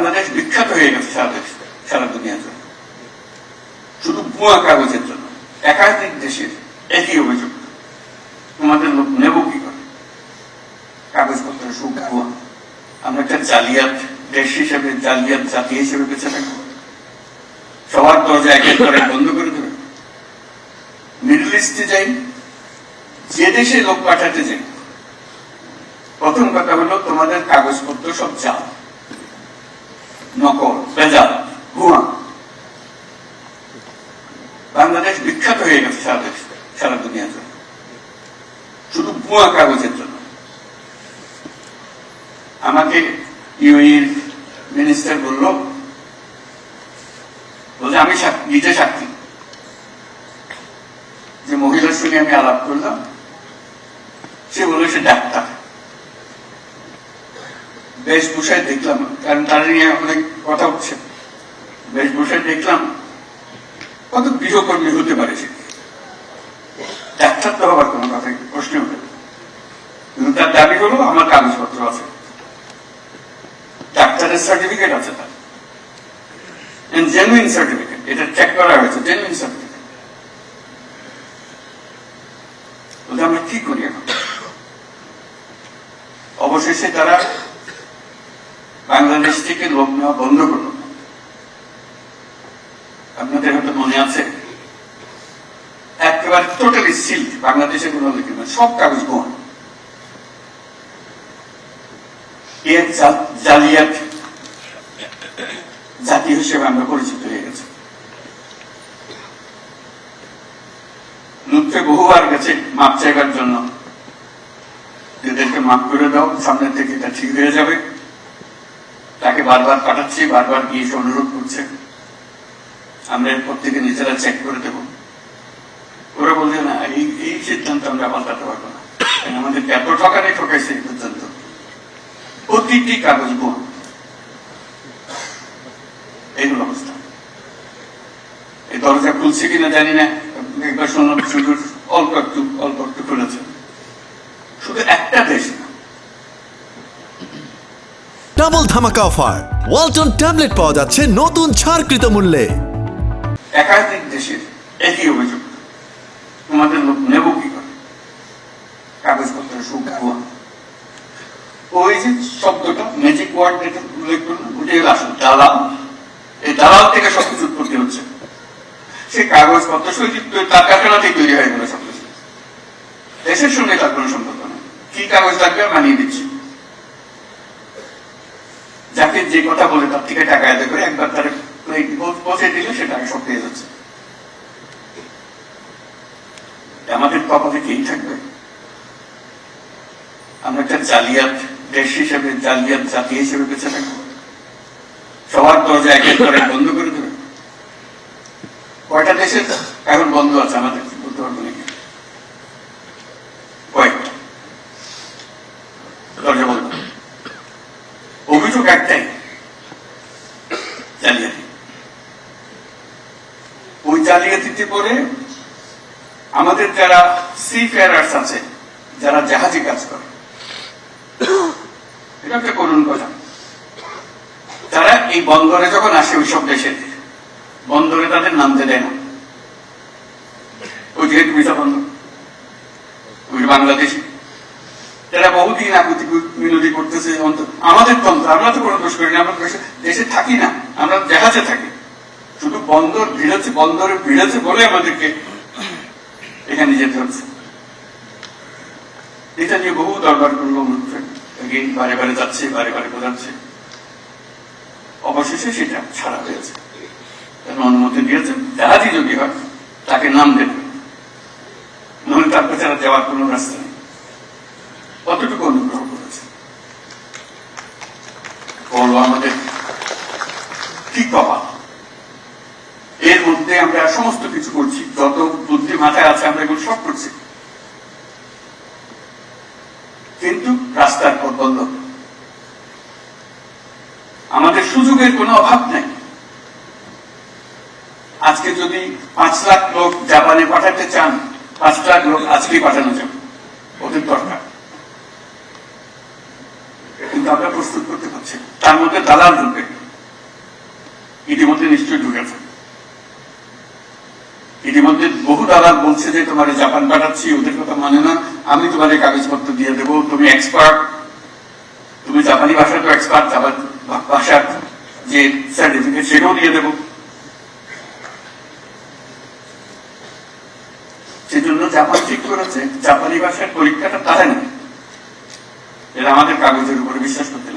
বাংলাদেশ বিখ্যাত হয়ে গেছে সারা দুনিয়ার জন্য, শুধু ভুয়া কাগজের জন্য। একাধিক দেশের একই অভিযোগ, তোমাদের লোক নেব কি করে, কাগজপত্র সব ভুয়া। আমরা একটা জালিয়াত দেশ হিসেবে, জালিয়াত জাতি হিসেবে বেঁচে থাকবো, সবার দরজা একের পর এক বন্ধ করে দেবে। মিডল ইস্টে যাই, যে দেশে লোক পাঠাতে যাই, প্রথম কথা হলো তোমাদের কাগজপত্র সব জাল, নকল, বেজাল, ভুয়া। বাংলাদেশ বিখ্যাত হয়ে গেছে সারা দুনিয়ার জন্য, শুধু ভুয়া কাগজের জন্য। আমাকে ইউএইর মিনিস্টার বলল, আমি নিজে সাক্ষী, যে মহিলার সঙ্গে আমি আলাপ করলাম, সে বলল সে ডাক্তার। বেশভূষায় দেখলাম, কারণ তার নিয়ে অনেক কথা হচ্ছে, বেশভূষায় দেখলাম কত গৃহকর্মী হতে পারে সে, ডাক্তার তো হবার কোনো কথা প্রশ্ন উঠে। কিন্তু তার দাবি হলো আমার কাগজপত্র আছে, ডাক্তারের সার্টিফিকেট আছে তার, জেনুইন সার্টিফিকেট, এটা চেক করা হয়েছে, জেনুইন সার্টিফিকেট। আমরা কি করি এখন? অবশেষে তারা বাংলাদেশ থেকে লোক নেওয়া বন্ধ করল। আপনাদের হয়তো মনে আছে, একেবারে টোটালি সিল বাংলাদেশে কোনো সব কাগজ ভুয়া। এর জালিয়াত জাতি হিসেবে আমরা পরিচিত হয়ে গেছি। লুৎফে বহুবার গেছে মাপ চাইবার জন্য, এদেরকে মাপ করে দাও, সামনে থেকে এটা ঠিক হয়ে যাবে। তাকে বারবার পাঠাচ্ছি, বারবার গিয়ে অনুরোধ করছে, আমরা এরপর থেকে নিজেরা চেক করে দেব। ওরা বলছে না, এই সিদ্ধান্ত আমরা পাল্টাতে পারবো না, আমাদেরকে এত ঠকানি ঠকাইছে এই পর্যন্ত। প্রতিটি কাগজ ভুয়া, এইগুলো অবস্থা। এই দরজা খুলছে কিনা জানি না, একবার শুনলাম শুধু অল্প একটু খুলেছে, শুধু একটা দেশ না। ডাবল ধামাকা অফার, ওয়ালটন ট্যাবলেট পাওয়া যাচ্ছে নতুন ছাড়কৃত মূল্যে। একাধিক দেশের একই অভিযোগ, তোমাদের লোক নেব কি করে, কাগজপত্র সব ভুয়া। ওই যে শব্দটা ম্যাজিক ওয়ার্ড যেটা উল্লেখ করলাম, ওটাই আসল দালাল। এই দালাল থেকে সবকিছু উৎপত্তি হচ্ছে। সে কাগজপত্র সৈযুক্ত তার কারখানাতেই তৈরি হয়ে গেল সবকিছু, দেশের সঙ্গে তার কোনো সম্পর্ক নেই। কি কাগজ লাগবে মানিয়ে দিচ্ছি, যাকে যে কথা বলে তার থেকে টাকা আদায় করে একবার তার পৌঁছে দিলে সে টাকা সব পেয়ে যাচ্ছে। আমাদের কপালে কেই থাকবে? আমরা একটা জালিয়াত দেশ হিসেবে, জালিয়াত জাতি হিসেবে বেঁচে থাকবো, সবার দরজা একের পর এক বন্ধ করে দেবে। কয়টা দেশের এখন বন্ধ আছে আমাদের বলতে পারবো নাকি? কয়েকটা দরজা বন্ধ। অভিযোগ একটাই, জালিয়াতি। ওই জালিয়াতিতে করে আমাদের যারা সি ফেয়ারার্স আছে, যারা জাহাজে কাজ করে, এটা একটা করুণ কথা। তারা এই বন্দরে যখন আসে, ওই সব দেশের বন্দরে তাদের নামতে দেয় না। ওই যেহেতু ভিসা বন্ধ, ওই বাংলাদেশি যারা বহুদিন আকুতি মিনতি করতেছে, আমাদের তন্ত্র, আমরা তো কোনো দোষ করি না, আমরা দেশে থাকি না, আমরা জাহাজে থাকি। শুধু বন্দর ভিড়েছে, বন্দরে ভিড়েছে বলে আমাদেরকে এখানে যেতে হচ্ছে। এটা নিয়ে বহু দরবার করলো, বারে বারে যাচ্ছে, বারে বারে বোঝাচ্ছে। অবশেষে সেটা ছাড়া হয়েছে, অনুমতি দিয়েছে। জাহাজই যদি হয় তাকে নাম দেবে, নহলে তার ছাড়া যাওয়ার কোন রাস্তা নেই। কতটুকু অনুগ্রহ করেছে বলো আমাদের, কি কপাল। এর মধ্যে আমরা সমস্ত কিছু করছি, যত বুদ্ধি মাথায় আছে আমরা এগুলো সব করছি, কিন্তু রাস্তার পথ বন্ধ। আমাদের সুযোগের কোনো অভাব নেই। আজকে যদি 5 লাখ লোক জাপানে পাঠাতে চান, 5 লাখ লোক আজকেই পাঠানো যাবে, ওদের দরকার। কিন্তু আমরা প্রস্তুত করতে পারছি, তার মধ্যে দালাল ঢুকবে, ইতিমধ্যে নিশ্চয়ই ঢুকেছে। ইতিমধ্যে বহু দালাল বলছে যে তোমার জাপান পাঠাচ্ছি, ওদের কথা মানে না, আমি তোমার কাগজপত্র দিয়ে দেবো, তুমি এক্সপার্ট, তুমি জাপানি ভাষা তো এক্সপার্ট, জাপান ভাষার যে সার্টিফিকেট সেটাও দিয়ে দেবো। সেজন্য জাপান ঠিক করেছে জাপানি ভাষার পরীক্ষাটা তারা নেই, এরা আমাদের কাগজের উপরে বিশ্বাস করতে